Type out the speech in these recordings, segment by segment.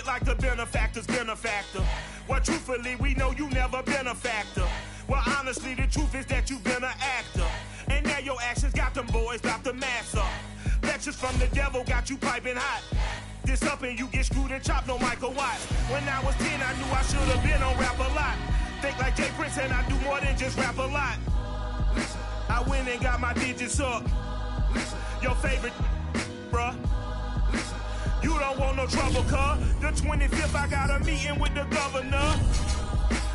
like the benefactor's benefactor. Well, truthfully, we know you never been a factor. Well, honestly, the truth is that you've been an actor. And now your actions got them boys about to mass up. Lectures from the devil got you piping hot. This up and you get screwed and chopped, no Michael Watts. When I was 10, I knew I should have been on rap a lot. Think like Jay Prince and I do more than just rap a lot. Listen, I went and got my digits up. Listen, your favorite, bruh. Listen, you don't want no trouble, cuz. The 25th, I got a meeting with the governor.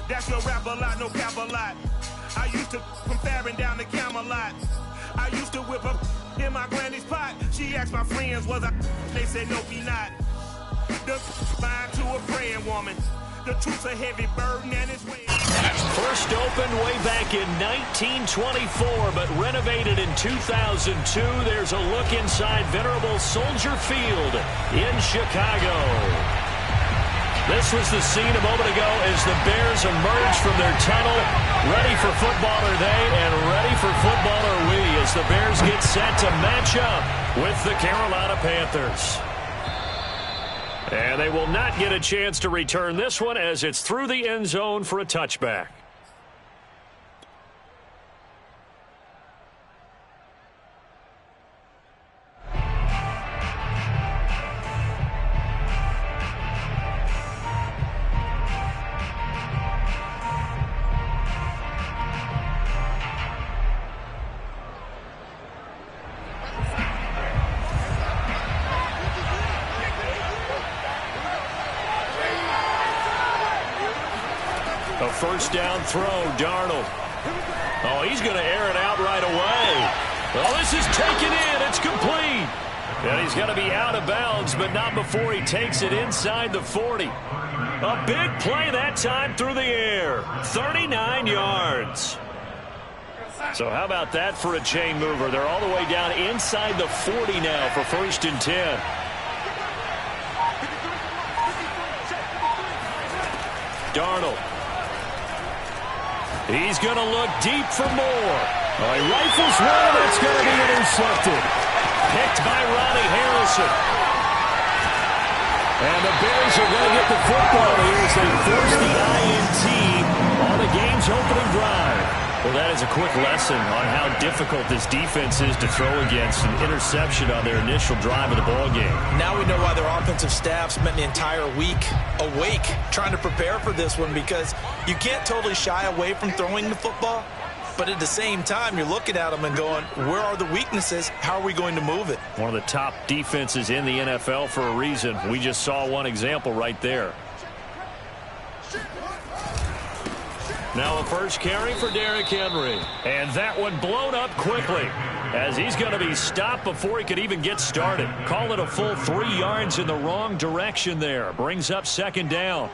That's your rap a lot, no cap a lot. I used to from Farron down to Camelot. I used to whip up in my granny's pot. She asked my friends, was I? They said, no, be not. The fine to a praying woman. The truth's a heavy burden and it's weighing. First opened way back in 1924, but renovated in 2002. There's a look inside venerable Soldier Field in Chicago. This was the scene a moment ago as the Bears emerged from their tunnel. Ready for football are they, and ready for football are we, as the Bears get set to match up with the Carolina Panthers. And they will not get a chance to return this one as it's through the end zone for a touchback. A first down throw, Darnold. Oh, he's going to air it out right away. Oh, this is taken in. It's complete. And he's going to be out of bounds, but not before he takes it inside the 40. A big play that time through the air. 39 yards. So how about that for a chain mover? They're all the way down inside the 40 now for 1st and 10. Darnold. He's going to look deep for more. Oh, he rifles one. That's going to be intercepted. Picked by Ronnie Harrison. And the Bears are going to get the football here as they force the INT on the game's opening drive. Well, that is a quick lesson on how difficult this defense is to throw against. An interception on their initial drive of the ballgame. Now we know why their offensive staff spent the entire week awake trying to prepare for this one, because you can't totally shy away from throwing the football, but at the same time, you're looking at them and going, where are the weaknesses? How are we going to move it? One of the top defenses in the NFL for a reason. We just saw one example right there. Now a first carry for Derrick Henry. And that one blown up quickly, as he's going to be stopped before he could even get started. Call it a full 3 yards in the wrong direction there. Brings up 2nd down.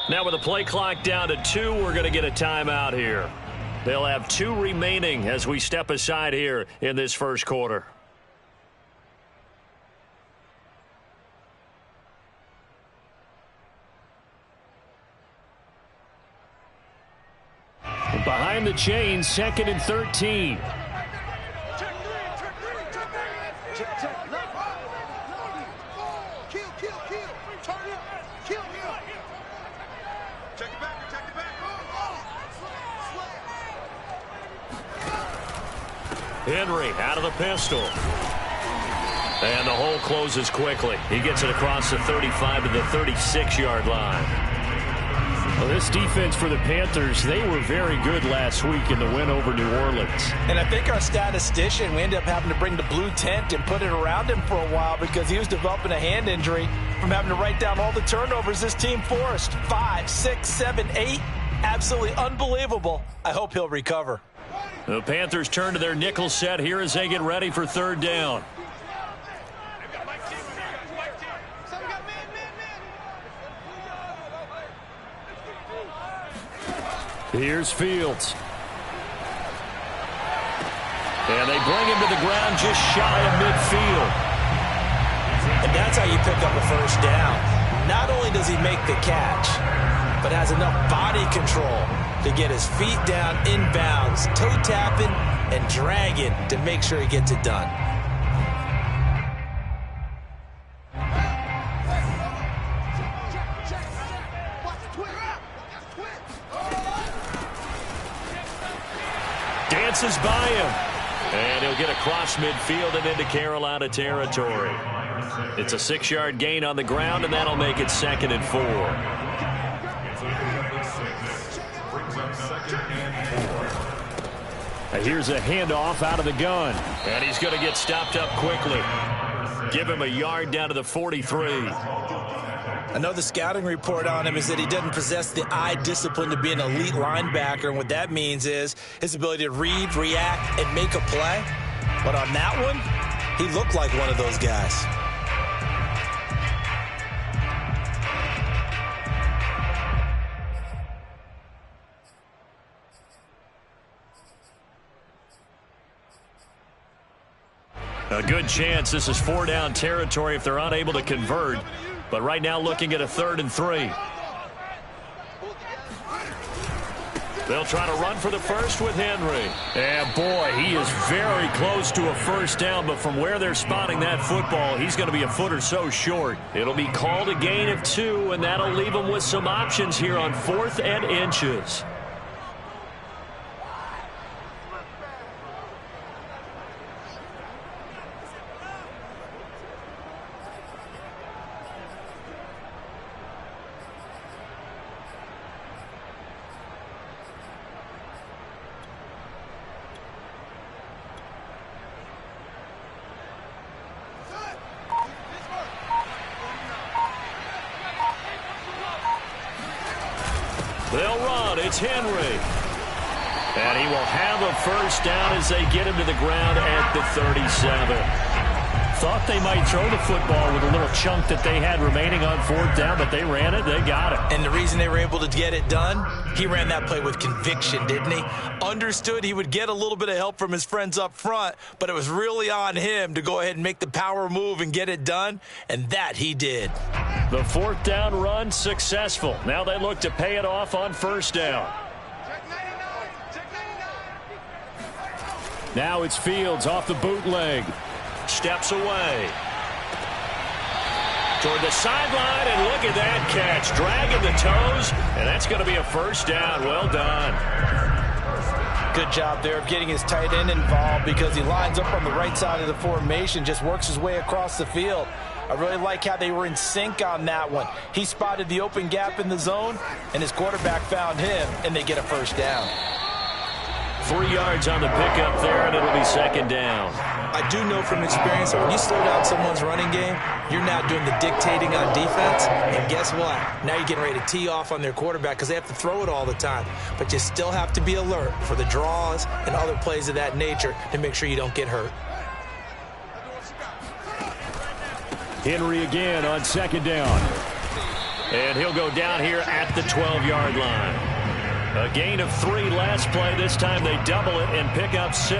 Now with the play clock down to 2, we're going to get a timeout here. They'll have 2 remaining as we step aside here in this first quarter. Behind the chain, 2nd and 13. Henry out of the pistol. And the hole closes quickly. He gets it across the 35 to the 36-yard line. Well, this defense for the Panthers, they were very good last week in the win over New Orleans. And I think our statistician, we ended up having to bring the blue tent and put it around him for a while because he was developing a hand injury from having to write down all the turnovers this team forced. 5, 6, 7, 8. Absolutely unbelievable. I hope he'll recover. The Panthers turn to their nickel set here as they get ready for 3rd down. Here's Fields. And they bring him to the ground just shy of midfield. And that's how you pick up a first down. Not only does he make the catch, but has enough body control to get his feet down inbounds, toe tapping and dragging to make sure he gets it done. Dances by him. And he'll get across midfield and into Carolina territory. It's a 6-yard gain on the ground, and that'll make it 2nd and 4. Here's a handoff out of the gun. And he's going to get stopped up quickly. Give him a yard down to the 43. I know the scouting report on him is that he doesn't possess the eye discipline to be an elite linebacker, and what that means is his ability to read, react, and make a play. But on that one, he looked like one of those guys. A good chance this is 4-down territory if they're unable to convert. But right now looking at a 3rd and 3. They'll try to run for the first with Henry. And boy, he is very close to a first down, but from where they're spotting that football, he's going to be a foot or so short. It'll be called a gain of 2, and that'll leave them with some options here on 4th and inches. They'll run. It's Henry. And he will have a first down as they get him to the ground at the 37. Thought they might throw the football with a little chunk that they had remaining on 4th down, but they ran it. They got it. And the reason they were able to get it done, he ran that play with conviction, didn't he? Understood he would get a little bit of help from his friends up front, but it was really on him to go ahead and make the power move and get it done, and that he did. The 4th down run successful. Now they look to pay it off on 1st down. Now it's Fields off the bootleg. Steps away. Toward the sideline, and look at that catch. Dragging the toes, and that's going to be a first down. Well done. Good job there of getting his tight end involved because he lines up on the right side of the formation, just works his way across the field. I really like how they were in sync on that one. He spotted the open gap in the zone, and his quarterback found him, and they get a first down. 3 yards on the pickup there, and it'll be 2nd down. I do know from experience that when you slow down someone's running game, you're now doing the dictating on defense, and guess what? Now you're getting ready to tee off on their quarterback because they have to throw it all the time. But you still have to be alert for the draws and other plays of that nature to make sure you don't get hurt. Henry again on 2nd down. And he'll go down here at the 12-yard line. A gain of 3 last play. This time they double it and pick up 6.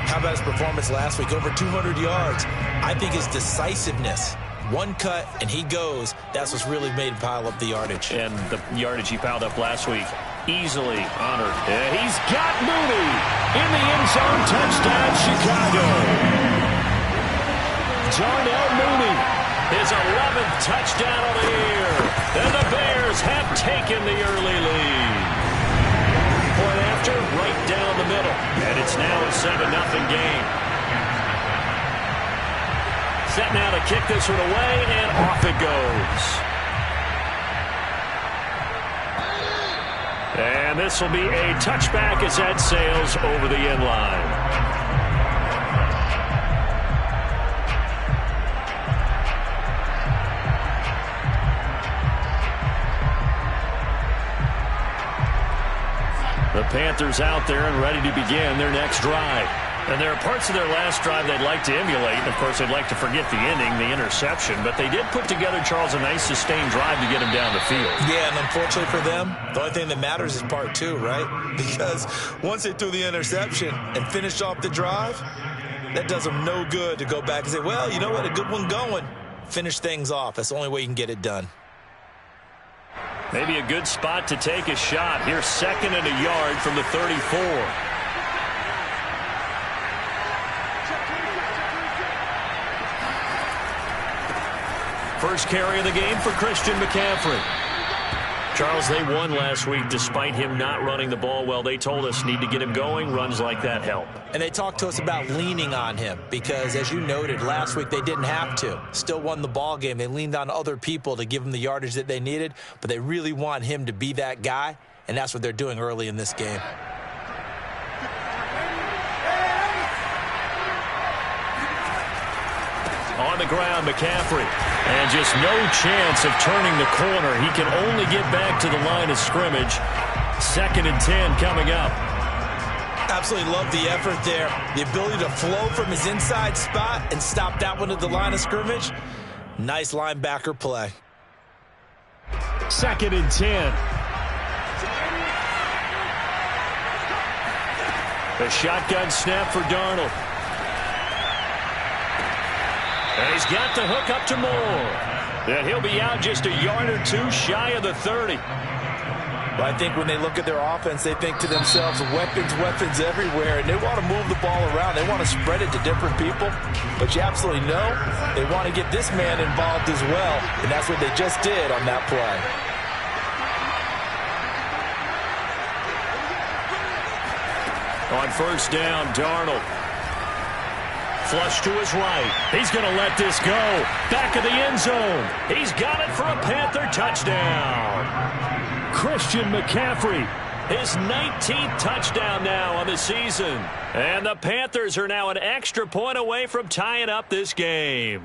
How about his performance last week? Over 200 yards. I think his decisiveness, one cut and he goes, that's what's really made him pile up the yardage. And the yardage he piled up last week, easily honored. And he's got Mooney in the end zone. Touchdown, Chicago. Darnell Mooney, his 11th touchdown of the year. And the Bears have taken the early lead. Point after, right down the middle. And it's now a 7-0 game. Set now to kick this one away, and off it goes. And this will be a touchback as that sails over the end line. The Panthers out there and ready to begin their next drive. And there are parts of their last drive they'd like to emulate. And, of course, they'd like to forget the ending, the interception. But they did put together, Charles, a nice sustained drive to get him down the field. Yeah, and unfortunately for them, the only thing that matters is part two, right? Because once they threw the interception and finished off the drive, that does them no good to go back and say, well, you know what, a good one going. Finish things off. That's the only way you can get it done. Maybe a good spot to take a shot. Here's 2nd and a yard from the 34. First carry of the game for Christian McCaffrey. Charles, they won last week despite him not running the ball well. They told us need to get him going. Runs like that help. And they talked to us about leaning on him because, as you noted, last week they didn't have to. Still won the ball game. They leaned on other people to give them the yardage that they needed, but they really want him to be that guy, and that's what they're doing early in this game. On the ground, McCaffrey. And just no chance of turning the corner. He can only get back to the line of scrimmage. 2nd and 10 coming up. Absolutely love the effort there. The ability to flow from his inside spot and stop that one at the line of scrimmage. Nice linebacker play. 2nd and 10. The shotgun snap for Darnold. And he's got the hook up to Moore. And he'll be out just a yard or two shy of the 30. Well, I think when they look at their offense, they think to themselves, weapons everywhere, and they want to move the ball around. They want to spread it to different people. But you absolutely know they want to get this man involved as well, and that's what they just did on that play. On first down, Darnold. Flush to his right. He's going to let this go. Back of the end zone. He's got it for a Panther touchdown. Christian McCaffrey, his 19th touchdown now on the season. And the Panthers are now an extra point away from tying up this game.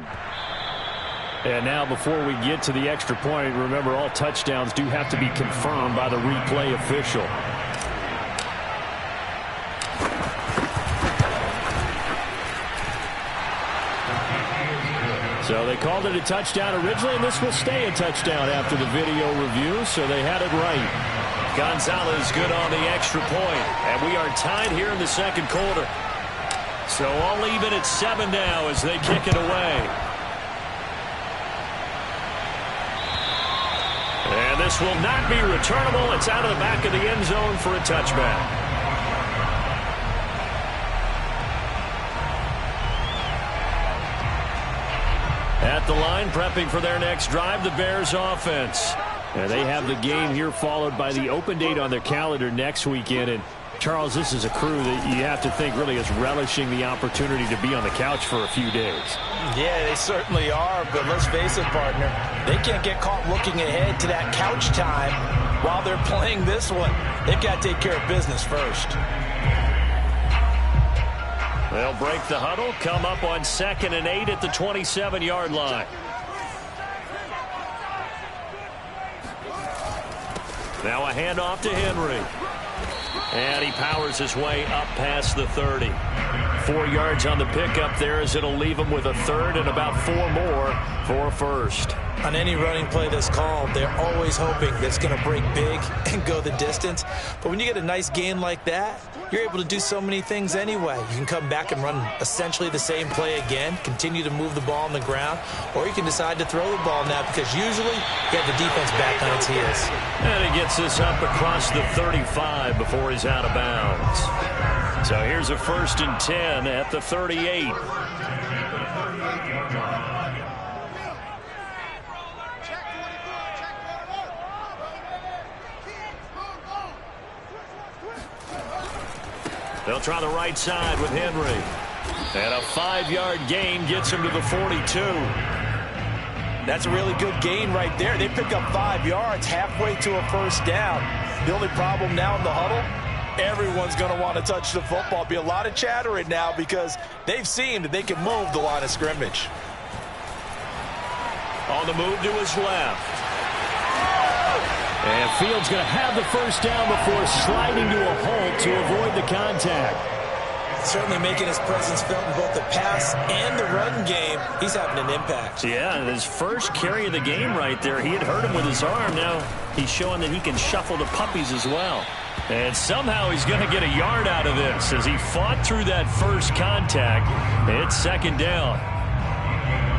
And now before we get to the extra point, remember all touchdowns do have to be confirmed by the replay official. So they called it a touchdown originally, and this will stay a touchdown after the video review, so they had it right. Gonzalez good on the extra point, and we are tied here in the second quarter. So all even at 7 now as they kick it away. And this will not be returnable. It's out of the back of the end zone for a touchback. At the line, prepping for their next drive, the Bears offense. And they have the game here followed by the open date on their calendar next weekend. And, Charles, this is a crew that you have to think really is relishing the opportunity to be on the couch for a few days. Yeah, they certainly are, but let's face it, partner. They can't get caught looking ahead to that couch time while they're playing this one. They've got to take care of business first. They'll break the huddle, come up on 2nd and 8 at the 27-yard line. Now a handoff to Henry. And he powers his way up past the 30. 4 yards on the pickup there as it'll leave him with a third and about 4 more for a first. On any running play that's called, they're always hoping that it's going to break big and go the distance. But when you get a nice gain like that, you're able to do so many things anyway. You can come back and run essentially the same play again, continue to move the ball on the ground, or you can decide to throw the ball now because usually you have the defense back on its heels. And he gets this up across the 35 before he's out of bounds. So here's a 1st and 10 at the 38. They'll try the right side with Henry. And a 5-yard gain gets him to the 42. That's a really good gain right there. They pick up 5 yards halfway to a first down. The only problem now in the huddle, everyone's going to want to touch the football. Be a lot of chattering now because they've seen that they can move the line of scrimmage. On the move to his left. And Fields going to have the first down before sliding to a halt to avoid the contact. Certainly making his presence felt in both the pass and the run game. He's having an impact. Yeah, his first carry of the game right there. He had hurt him with his arm. Now he's showing that he can shuffle the puppies as well. And somehow he's going to get a yard out of this as he fought through that first contact. It's second down.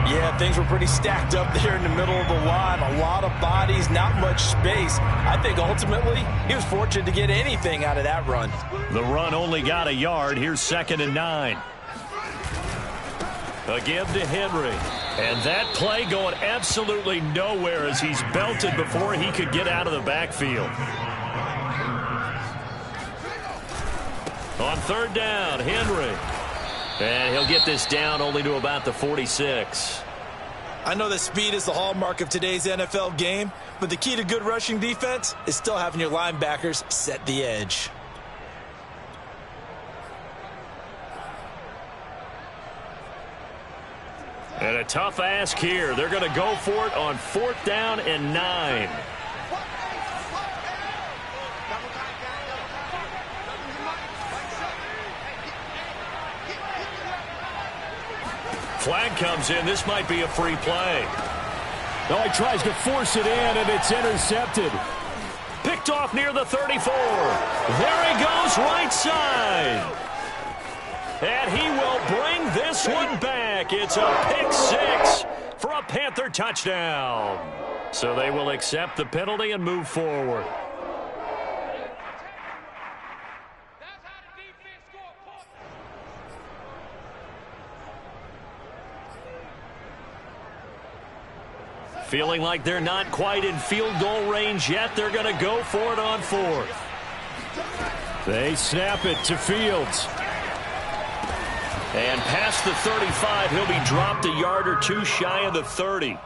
Yeah, things were pretty stacked up there in the middle of the line. A lot of bodies, not much space. I think ultimately he was fortunate to get anything out of that run. The run only got a yard. Here's 2nd and 9. A give to Henry. And that play going absolutely nowhere as he's belted before he could get out of the backfield. On 3rd down, Henry. And he'll get this down only to about the 46. I know that speed is the hallmark of today's NFL game, but the key to good rushing defense is still having your linebackers set the edge. And a tough ask here. They're going to go for it on 4th down and 9. Flag comes in. This might be a free play. No, he tries to force it in, and it's intercepted. Picked off near the 34. There he goes, right side. And he will bring this one back. It's a pick 6 for a Panther touchdown. So they will accept the penalty and move forward. Feeling like they're not quite in field goal range yet. They're going to go for it on 4th. They snap it to Fields. And past the 35, he'll be dropped a yard or 2 shy of the 30.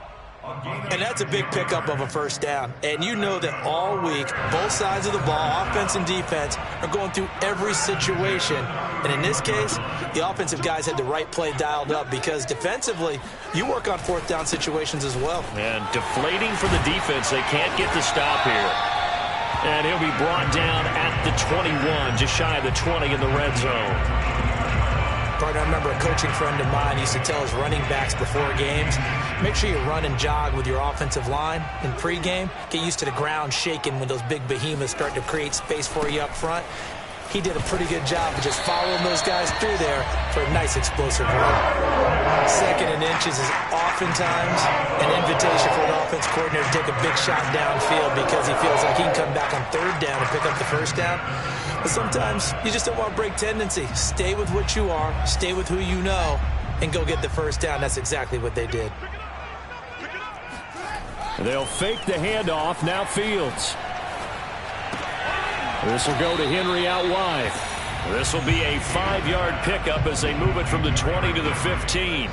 And that's a big pickup of a first down. And you know that all week, both sides of the ball, offense and defense, are going through every situation. And in this case, the offensive guys had the right play dialed up because defensively, you work on 4th down situations as well. And deflating for the defense. They can't get the stop here. And he'll be brought down at the 21, just shy of the 20 in the red zone. I remember a coaching friend of mine used to tell his running backs before games, make sure you run and jog with your offensive line in pregame. Get used to the ground shaking when those big behemoths start to create space for you up front. He did a pretty good job of just following those guys through there for a nice explosive run. 2nd and inches is oftentimes an invitation for an offense coordinator to take a big shot downfield because he feels like he can come back on 3rd down and pick up the first down. But sometimes you just don't want to break tendency. Stay with what you are, stay with who you know, and go get the first down. That's exactly what they did. They'll fake the handoff. Now Fields. This will go to Henry out wide. This will be a 5-yard pickup as they move it from the 20 to the 15.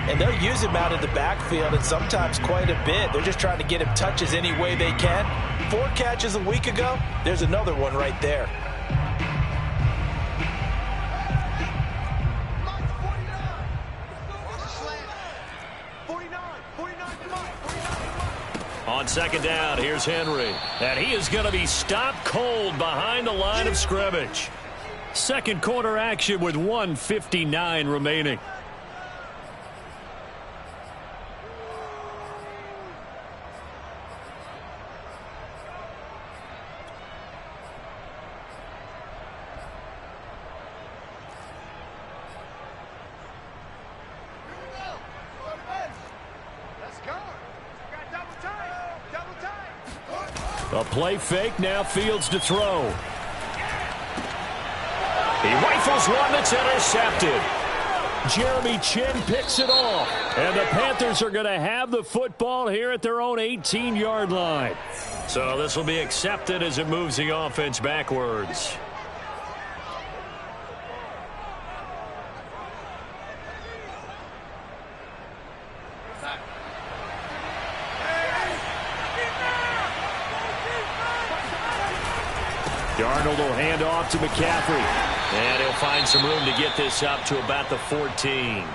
And they'll use him out of the backfield, and sometimes quite a bit. They're just trying to get him touches any way they can. 4 catches a week ago. There's another one right there. On 2nd down, here's Henry. And he is going to be stopped cold behind the line of scrimmage. Second quarter action with 1:59 remaining. A play fake, now Fields to throw. He rifles one that's intercepted. Jeremy Chin picks it off. And the Panthers are going to have the football here at their own 18-yard line. So this will be accepted as it moves the offense backwards. Darnold will hand off to McCaffrey. And he'll find some room to get this up to about the 14.